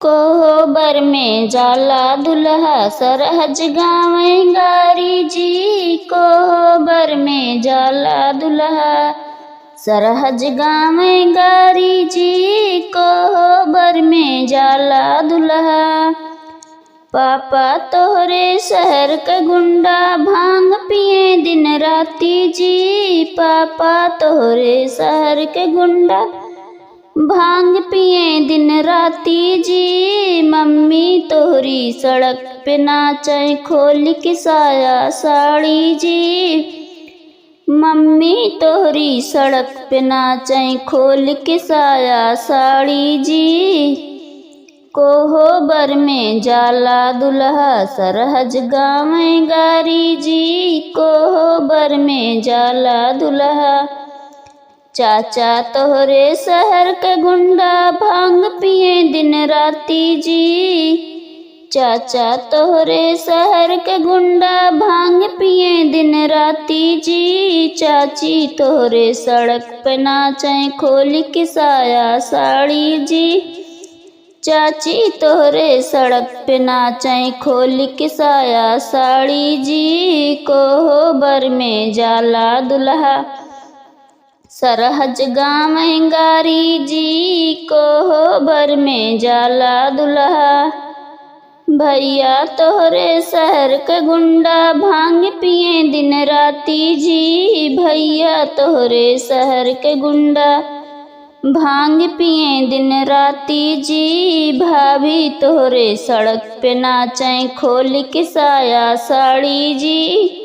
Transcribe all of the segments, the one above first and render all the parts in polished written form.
कोहबर में जाला दुल्हा सरहज गावे गारी जी। कोहबर में जाला दुल्हा सरहज गावे गारी जी। कोहबर में जाला दुल्हा पापा तोहरे शहर का गुंडा भांग पिए दिन राती जी। पापा तोहरे शहर के गुंडा भांग पिए दिन राती जी। मम्मी तोहरी सड़क पे नाचे खोल के साया साड़ी जी। मम्मी तोहरी सड़क पे नाचे खोल के साया साड़ी जी। कोहबर में जाला दुल्हा सरहज गावे गारी जी। कोहबर में जाला दुल्हा चाचा तोहरे शहर के गुंडा भांग पिए दिन राती जी। चाचा तोहरे शहर के गुंडा भांग पिए दिन राती जी। चाची तोहरे सड़क पे नाचे खोल के साया साड़ी जी। चाची तोहरे सड़क पे नाचे खोल के साया साड़ी जी। कोहबर में जाला दुल्हा सरहज गावे गारी जी। कोहबर में जाला दुल्हा भैया तोहरे शहर के गुंडा भांग पिए दिन राती जी। भैया तोहरे शहर के गुंडा भांग पिए दिन राती जी। भाभी तोहरे सड़क पे नाचे खोल के साया साड़ी जी।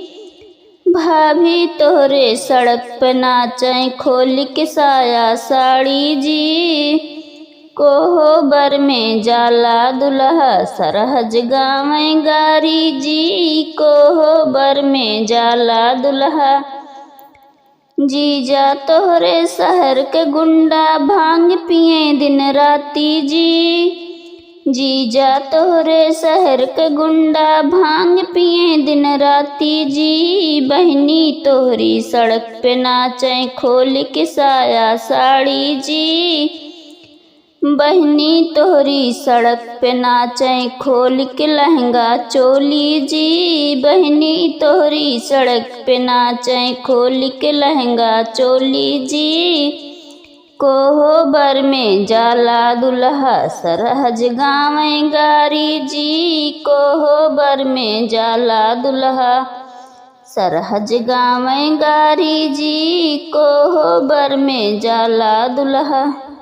भाभी तोहरे सड़क पे नाचे खोल के साया साड़ी जी। कोहबर में जाला दुल्हा सरहज गावे गारी जी। कोहबर में जाला दुल्हा जीजा तोहरे शहर के गुंडा भांग पिए दिन राती जी। जीजा तोहरे शहर के गुंडा भांग पिए दिन राती जी। बहनी तोहरी सड़क पे नाचे खोल के साया साड़ी जी। बहनी तोहरी सड़क पे नाचे खोल के लहंगा चोली जी। बहनी तोहरी सड़क पे नाचे खोल के लहंगा चोली जी। कोहबर में जाला दुल्हा सरहज गावे गारी जी। कोहबर में जाला दुल्हा सरहज गावे गारी जी। कोहबर में जाला दुल्हा।